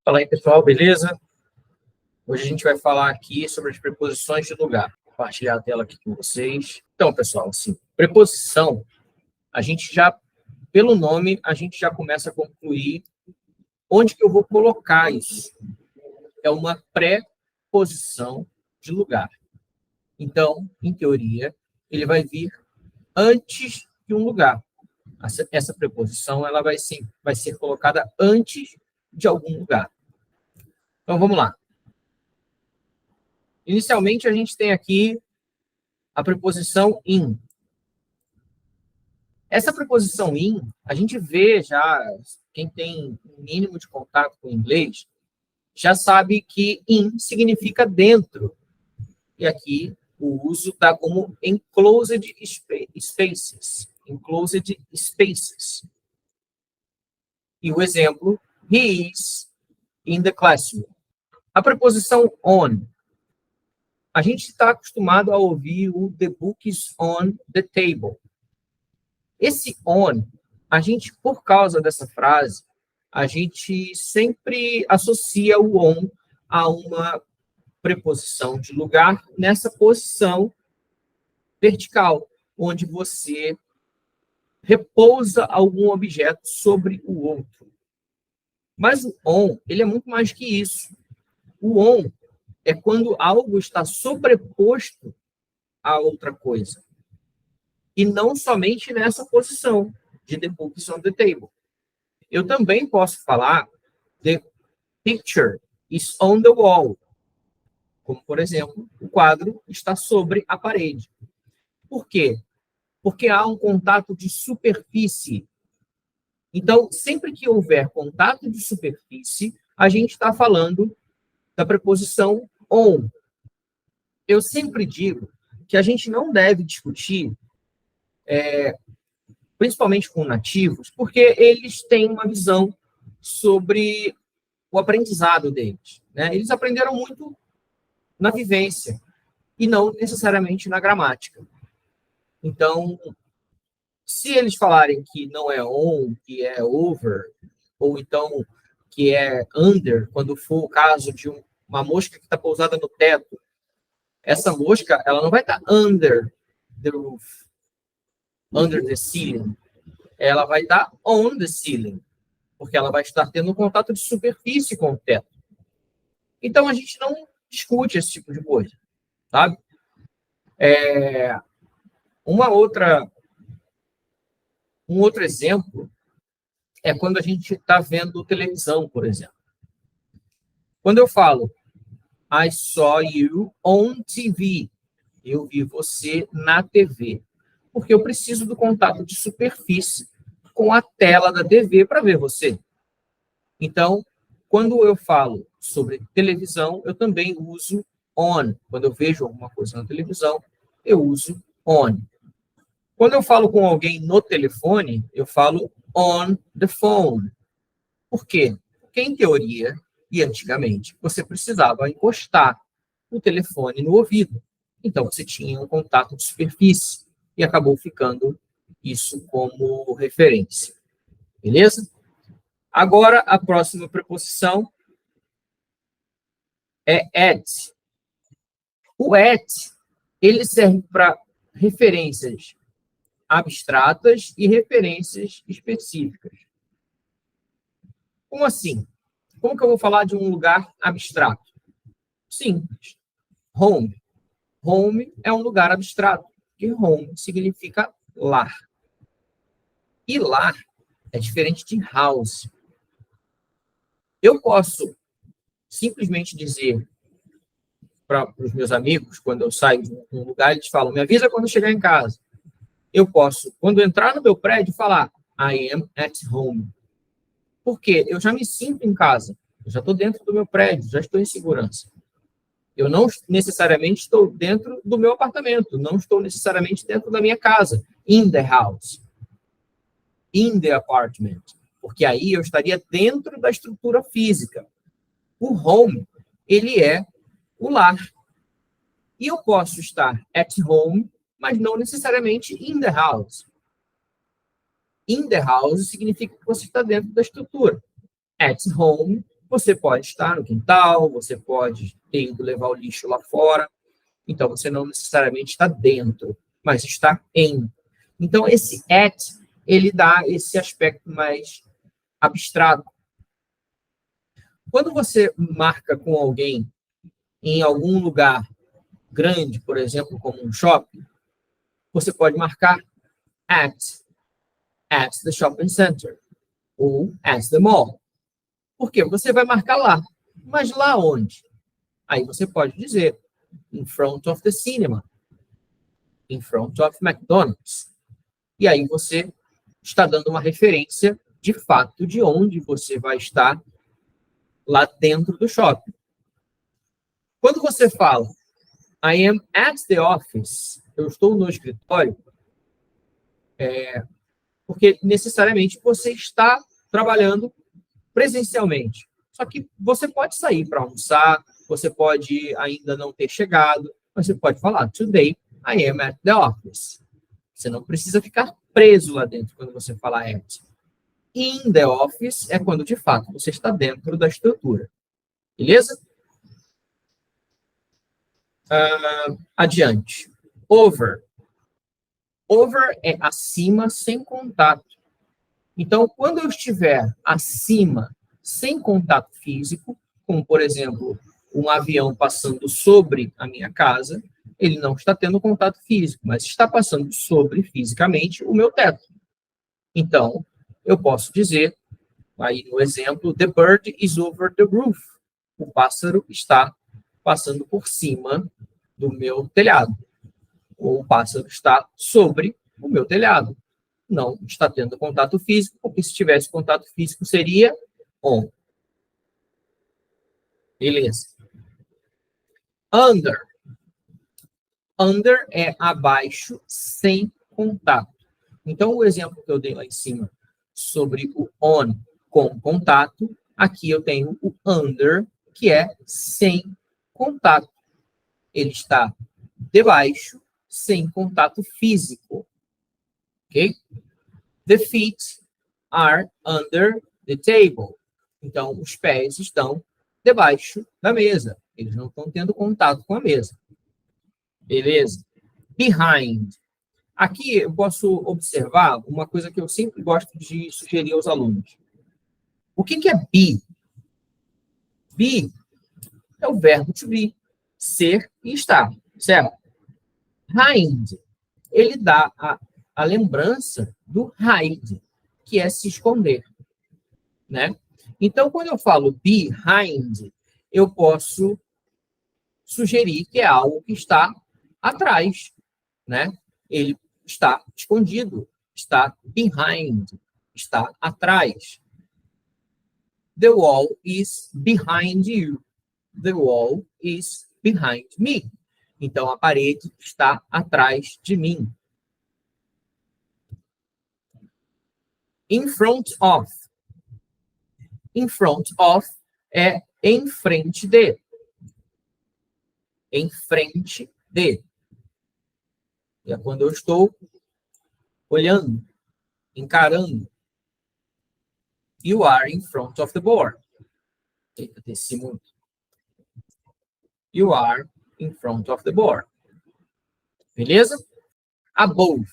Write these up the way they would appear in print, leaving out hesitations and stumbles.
Fala aí, pessoal, beleza? Hoje a gente vai falar aqui sobre as preposições de lugar. Vou compartilhar a tela aqui com vocês. Então, pessoal, assim, preposição, a gente já, pelo nome, a gente já começa a concluir onde que eu vou colocar isso. É uma preposição de lugar. Então, em teoria, ele vai vir antes de um lugar. Essa preposição ela vai ser colocada antes de algum lugar. Então, vamos lá. Inicialmente, a gente tem aqui a preposição in. Essa preposição in, a gente vê já, quem tem um mínimo de contato com o inglês, já sabe que in significa dentro. E aqui o uso está como enclosed spaces. Enclosed spaces. E o exemplo, he is in the classroom. A preposição on. A gente está acostumado a ouvir o the book is on the table. Esse on, a gente, por causa dessa frase, a gente sempre associa o on a uma preposição de lugar nessa posição vertical, onde você repousa algum objeto sobre o outro. Mas o on, ele é muito mais que isso. O on é quando algo está sobreposto a outra coisa. E não somente nessa posição de the book is on the table. Eu também posso falar the picture is on the wall. Como, por exemplo, o quadro está sobre a parede. Por quê? Porque há um contato de superfície. Então, sempre que houver contato de superfície, a gente está falando da preposição on. Eu sempre digo que a gente não deve discutir, principalmente com nativos, porque eles têm uma visão sobre o aprendizado deles, né? Eles aprenderam muito na vivência e não necessariamente na gramática. Então, se eles falarem que não é on, que é over, ou então que é under, quando for o caso de uma mosca que está pousada no teto, essa mosca ela não vai estar under the roof, under the ceiling. Ela vai estar on the ceiling, porque ela vai estar tendo um contato de superfície com o teto. Então, a gente não discute esse tipo de coisa, sabe? Um outro exemplo é quando a gente está vendo televisão, por exemplo. Quando eu falo I saw you on TV, eu vi você na TV, porque eu preciso do contato de superfície com a tela da TV para ver você. Então, quando eu falo sobre televisão, eu também uso on. Quando eu vejo alguma coisa na televisão, eu uso on. Quando eu falo com alguém no telefone, eu falo on the phone. Por quê? Porque, em teoria, e antigamente, você precisava encostar o telefone no ouvido. Então, você tinha um contato de superfície e acabou ficando isso como referência. Beleza? Agora, a próxima preposição é at. O at, ele serve para referências abstratas e referências específicas. Como assim? Como que eu vou falar de um lugar abstrato? Simples. Home. Home é um lugar abstrato, porque home significa lar. E lar é diferente de house. Eu posso simplesmente dizer para os meus amigos, quando eu saio de um lugar, eles falam, me avisa quando chegar em casa. Eu posso, quando entrar no meu prédio, falar I am at home. Por quê? Eu já me sinto em casa. Eu já estou dentro do meu prédio, já estou em segurança. Eu não necessariamente estou dentro do meu apartamento, não estou necessariamente dentro da minha casa. In the house. In the apartment. Porque aí eu estaria dentro da estrutura física. O home, ele é o lar. E eu posso estar at home, mas não necessariamente in the house. In the house significa que você está dentro da estrutura. At home Você pode estar no quintal, você pode ter ido levar o lixo lá fora, então você não necessariamente está dentro, mas está em. Então, esse at, ele dá esse aspecto mais abstrato. Quando você marca com alguém em algum lugar grande, por exemplo, como um shopping, você pode marcar at the shopping center ou at the mall. Por quê? Você vai marcar lá. Mas lá onde? Aí você pode dizer in front of the cinema, in front of McDonald's. E aí você está dando uma referência de fato de onde você vai estar lá dentro do shopping. Quando você fala I am at the office, eu estou no escritório, porque necessariamente você está trabalhando presencialmente. Só que você pode sair para almoçar, você pode ainda não ter chegado, mas você pode falar today I am at the office. Você não precisa ficar preso lá dentro quando você fala at. In the office é quando de fato você está dentro da estrutura. Beleza? Adiante. Over. Over é acima, sem contato. Então, quando eu estiver acima, sem contato físico, como, por exemplo, um avião passando sobre a minha casa, ele não está tendo contato físico, mas está passando sobre, fisicamente, o meu teto. Então, eu posso dizer, aí no exemplo, the bird is over the roof. O pássaro está passando por cima do meu telhado. Ou o pássaro está sobre o meu telhado. Não está tendo contato físico, porque se tivesse contato físico seria on. Beleza. Under. Under é abaixo, sem contato. Então, o exemplo que eu dei lá em cima sobre o on com contato, aqui eu tenho o under, que é sem contato. Ele está debaixo, sem contato físico. Ok? The feet are under the table. Então, os pés estão debaixo da mesa. Eles não estão tendo contato com a mesa. Beleza? Behind. Aqui eu posso observar uma coisa que eu sempre gosto de sugerir aos alunos. O que é be? Be é o verbo to be, ser e estar, certo? Hind, ele dá a lembrança do hide, que é se esconder, né? Então, quando eu falo behind, eu posso sugerir que é algo que está atrás, né? Ele está escondido, está behind, está atrás. The wall is behind you. The wall is behind me. Então, a parede está atrás de mim. In front of. In front of é em frente de. Em frente de. É quando eu estou olhando, encarando. You are in front of the board. Eita, desci muito. You are in front of the board. Beleza? Above.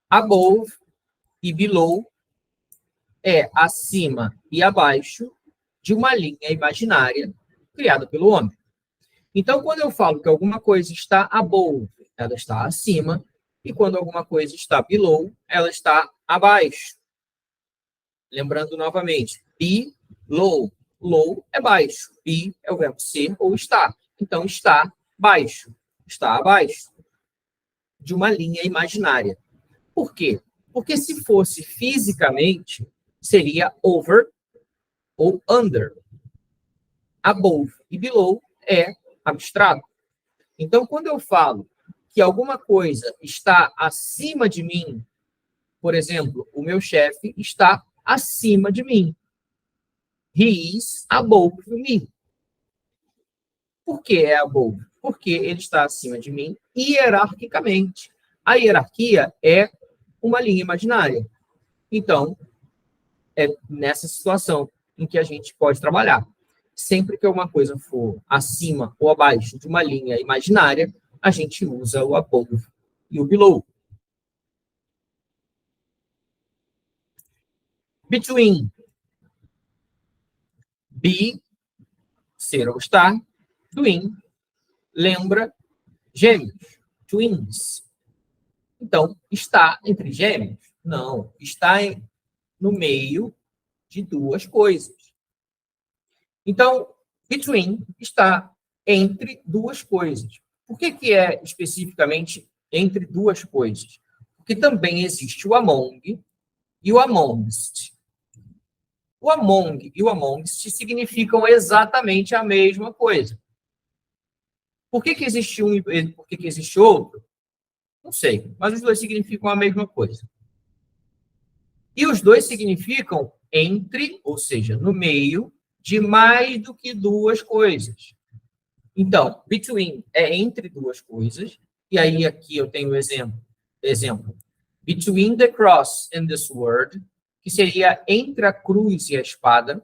Above e below é acima e abaixo de uma linha imaginária criada pelo homem. Então, quando eu falo que alguma coisa está above, ela está acima, e quando alguma coisa está below, ela está abaixo. Lembrando novamente, be, low. Low é baixo, be é o verbo ser ou estar. Então, está baixo, está abaixo de uma linha imaginária. Por quê? Porque se fosse fisicamente, seria over ou under. Above e below é abstrato. Então, quando eu falo que alguma coisa está acima de mim, por exemplo, o meu chefe está acima de mim. He is above me. Por que é above? Porque ele está acima de mim hierarquicamente. A hierarquia é uma linha imaginária. Então, é nessa situação em que a gente pode trabalhar. Sempre que uma coisa for acima ou abaixo de uma linha imaginária, a gente usa o above e o below. Between. Be, ser ou estar. Twin, lembra, gêmeos, twins. Então, está entre gêmeos? Não, está no meio de duas coisas. Então, between está entre duas coisas. Por que é especificamente entre duas coisas? Porque também existe o among e o amongst. O among e o amongst significam exatamente a mesma coisa. Por que existe um e por que existe outro? Não sei, mas os dois significam a mesma coisa. E os dois significam entre, ou seja, no meio de mais do que duas coisas. Então, between é entre duas coisas, e aí aqui eu tenho o exemplo. Between the cross and the sword, que seria entre a cruz e a espada,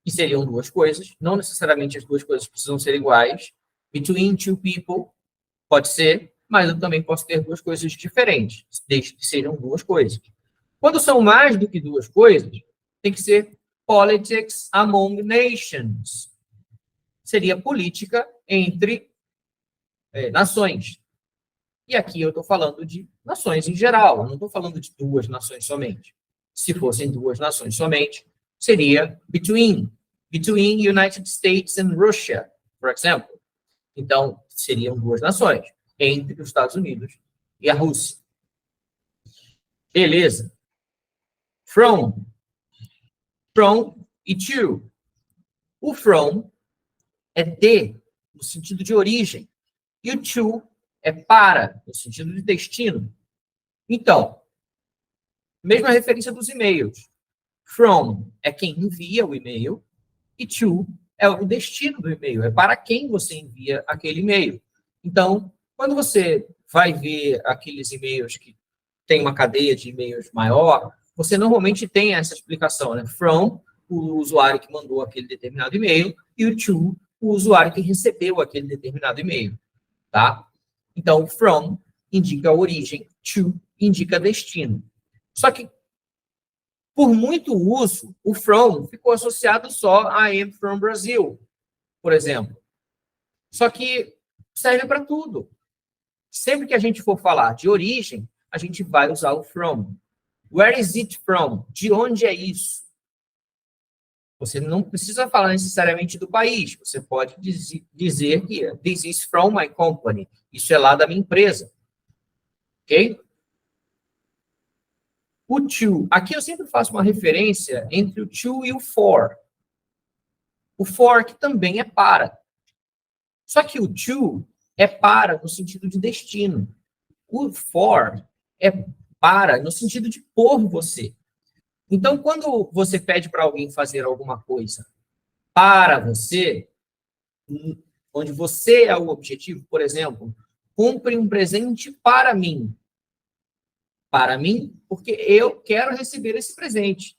que seriam duas coisas, não necessariamente as duas coisas precisam ser iguais. Between two people, pode ser, mas eu também posso ter duas coisas diferentes, desde que sejam duas coisas. Quando são mais do que duas coisas, tem que ser politics among nations. Seria política entre nações. E aqui eu estou falando de nações em geral, eu não estou falando de duas nações somente. Se fossem duas nações somente, seria between United States and Russia, por exemplo. Então, seriam duas nações, entre os Estados Unidos e a Rússia. Beleza. From e to. O from é de, no sentido de origem, e o to é para, no sentido de destino. Então, mesma referência dos e-mails. From é quem envia o e-mail e to é o destino do e-mail, é para quem você envia aquele e-mail. Então, quando você vai ver aqueles e-mails que tem uma cadeia de e-mails maior, você normalmente tem essa explicação, né? From, o usuário que mandou aquele determinado e-mail, e o to, o usuário que recebeu aquele determinado e-mail, tá? Então, from indica a origem, to indica destino. Só que, por muito uso, o from ficou associado só a I am from Brazil, por exemplo. Só que serve para tudo. Sempre que a gente for falar de origem, a gente vai usar o from. Where is it from? De onde é isso? Você não precisa falar necessariamente do país. Você pode dizer que this is from my company. Isso é lá da minha empresa. Ok? O to. Aqui eu sempre faço uma referência entre o to e o for. O for que também é para. Só que o to é para no sentido de destino. O for é para no sentido de por você. Então, quando você pede para alguém fazer alguma coisa para você, onde você é o objetivo, por exemplo, compre um presente para mim. Para mim, porque eu quero receber esse presente.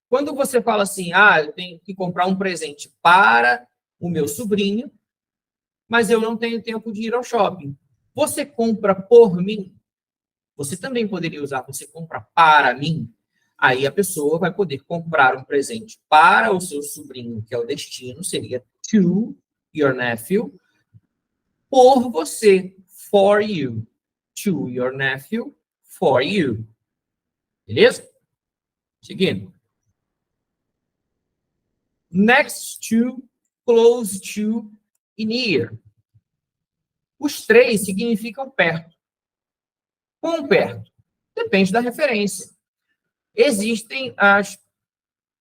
Quando você fala assim, eu tenho que comprar um presente para o meu sobrinho, mas eu não tenho tempo de ir ao shopping. Você compra por mim? Você também poderia usar, você compra para mim? Aí a pessoa vai poder comprar um presente para o seu sobrinho, que é o destino, seria to your nephew, por você, for you. To your nephew, for you. Beleza? Seguindo. Next to, close to e near. Os três significam perto. Quão perto? Depende da referência. Existem as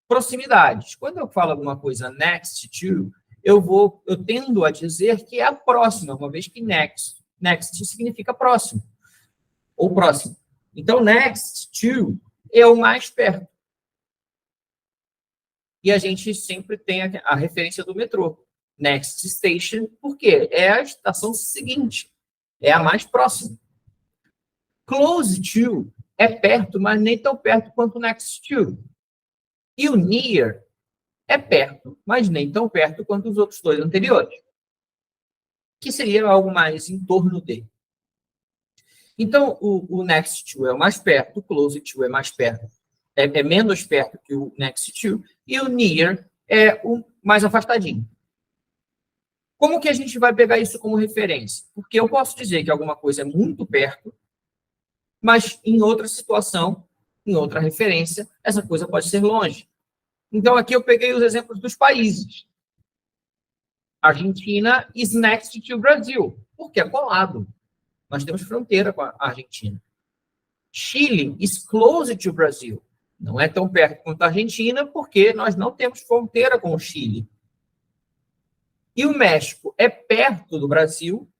proximidades. Quando eu falo alguma coisa next to, eu tendo a dizer que é a próxima, uma vez que next significa próximo, ou próximo. Então, next to é o mais perto. E a gente sempre tem a referência do metrô. Next station, por quê? É a estação seguinte, é a mais próxima. Close to é perto, mas nem tão perto quanto o next to. E o near é perto, mas nem tão perto quanto os outros dois anteriores, que seria algo mais em torno de. Então, o next to é o mais perto, o close to é mais perto, é menos perto que o next to, e o near é o mais afastadinho. Como que a gente vai pegar isso como referência? Porque eu posso dizer que alguma coisa é muito perto, mas em outra situação, em outra referência, essa coisa pode ser longe. Então, aqui eu peguei os exemplos dos países. Argentina is next to Brazil, porque é colado. Nós temos fronteira com a Argentina. Chile is close to Brazil. Não é tão perto quanto a Argentina, porque nós não temos fronteira com o Chile. E o México é perto do Brasil,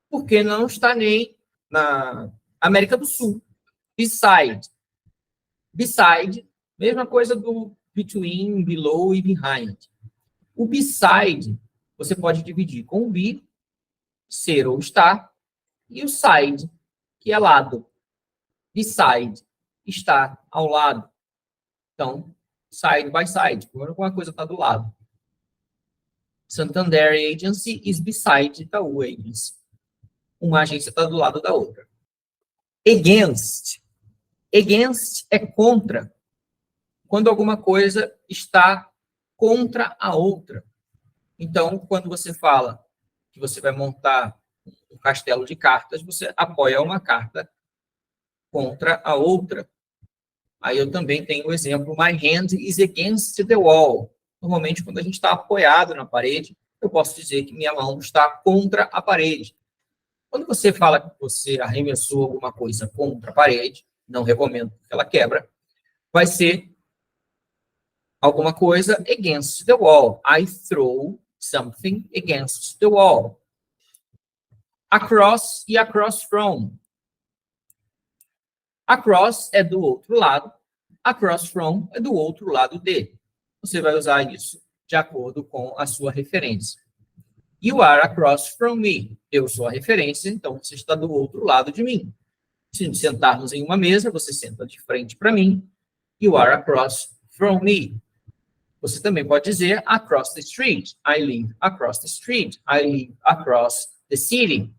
porque não está nem na América do Sul. Beside. Beside, mesma coisa do between, below e behind. O beside, você pode dividir com o be, ser ou estar, e o side, que é lado. Beside, estar ao lado. Então, side by side, quando alguma coisa está do lado. Santander Agency is beside Itaú Agency. Uma agência está do lado da outra. Against. Against é contra. Quando alguma coisa está contra a outra. Então, quando você fala que você vai montar um castelo de cartas, você apoia uma carta contra a outra. Aí eu também tenho o exemplo, my hand is against the wall. Normalmente, quando a gente está apoiado na parede, eu posso dizer que minha mão está contra a parede. Quando você fala que você arremessou alguma coisa contra a parede, não recomendo que ela quebra, vai ser alguma coisa against the wall. I throw something against the wall. Across e across from. Across é do outro lado, across from é do outro lado de. Você vai usar isso de acordo com a sua referência. You are across from me. Eu sou a referência, então você está do outro lado de mim. Se sentarmos em uma mesa, você senta de frente para mim. You are across from me. Você também pode dizer across the street. I live across the street. I live across the city.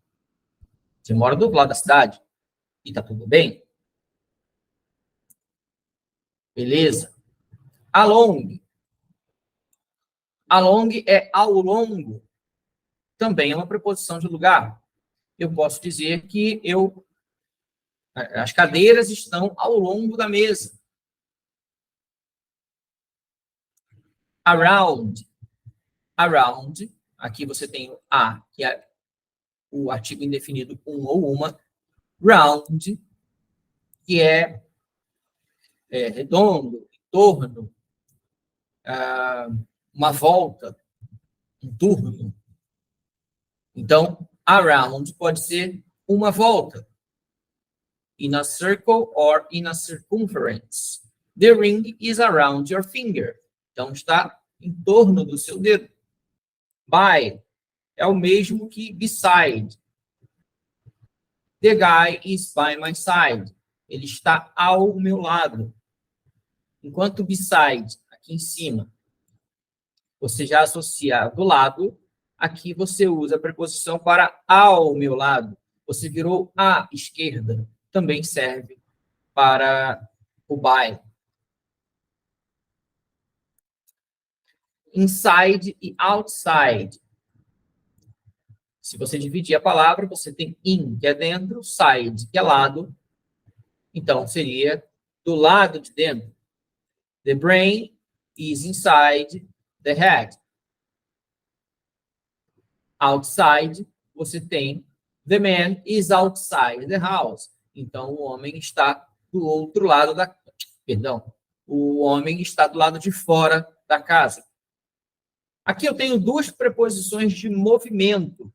Você mora do outro lado da cidade. E tá tudo bem? Beleza? Along. Along é ao longo. Também é uma preposição de lugar. Eu posso dizer que as cadeiras estão ao longo da mesa. Around. Around. Aqui você tem o a, que é o artigo indefinido um ou uma. Round, que é redondo, em torno, uma volta, um turno. Então, around pode ser uma volta. In a circle or in a circumference. The ring is around your finger. Então, está em torno do seu dedo. By é o mesmo que beside. The guy is by my side. Ele está ao meu lado. Enquanto beside, aqui em cima, você já associa do lado, aqui você usa a preposição para ao meu lado. Você virou à esquerda. Também serve para o by. Inside e outside. Se você dividir a palavra, você tem in, que é dentro, side, que é lado. Então, seria do lado de dentro. The brain is inside the head. Outside, você tem the man is outside the house. Então, o homem está do outro lado da... Perdão. O homem está do lado de fora da casa. Aqui eu tenho duas preposições de movimento.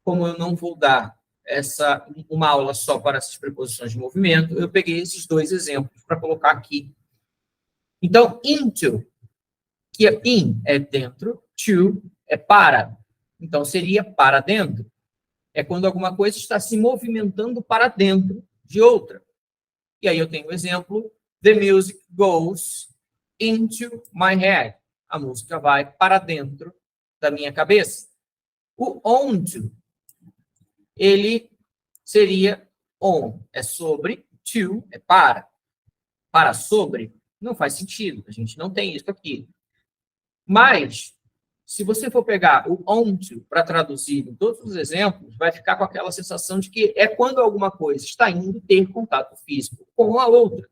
Como eu não vou dar uma aula só para essas preposições de movimento, eu peguei esses dois exemplos para colocar aqui. Então, into, que é in, é dentro, to é para. Então, seria para dentro. É quando alguma coisa está se movimentando para dentro de outra. E aí eu tenho o exemplo, the music goes into my head. A música vai para dentro da minha cabeça. O onto, ele seria on, é sobre, to, é para. Para sobre, não faz sentido, a gente não tem isso aqui. Mas, se você for pegar o onto para traduzir em todos os exemplos, vai ficar com aquela sensação de que é quando alguma coisa está indo ter contato físico com a outra.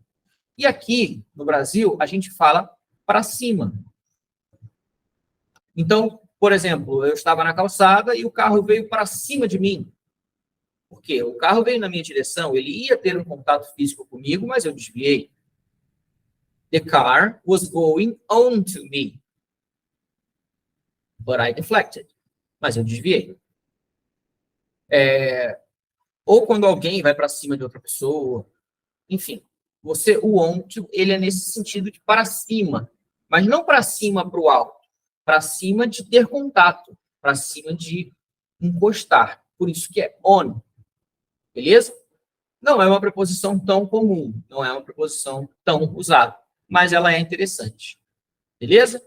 E aqui, no Brasil, a gente fala para cima. Então, por exemplo, eu estava na calçada e o carro veio para cima de mim. Por quê? O carro veio na minha direção, ele ia ter um contato físico comigo, mas eu desviei. The car was going onto me. But I deflected. Mas eu desviei. Ou quando alguém vai para cima de outra pessoa. Enfim, o onto, ele é nesse sentido de para cima. Mas não para cima para o alto. Para cima de ter contato. Para cima de encostar. Por isso que é on. Beleza? Não é uma preposição tão comum. Não é uma preposição tão usada. Mas ela é interessante. Beleza?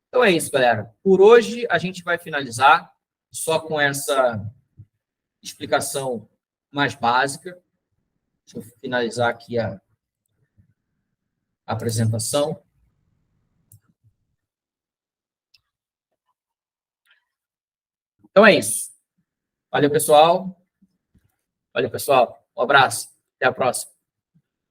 Então é isso, galera. Por hoje, a gente vai finalizar só com essa explicação mais básica. Deixa eu finalizar aqui a apresentação. Então é isso. Valeu, pessoal. Valeu, pessoal. Um abraço. Até a próxima.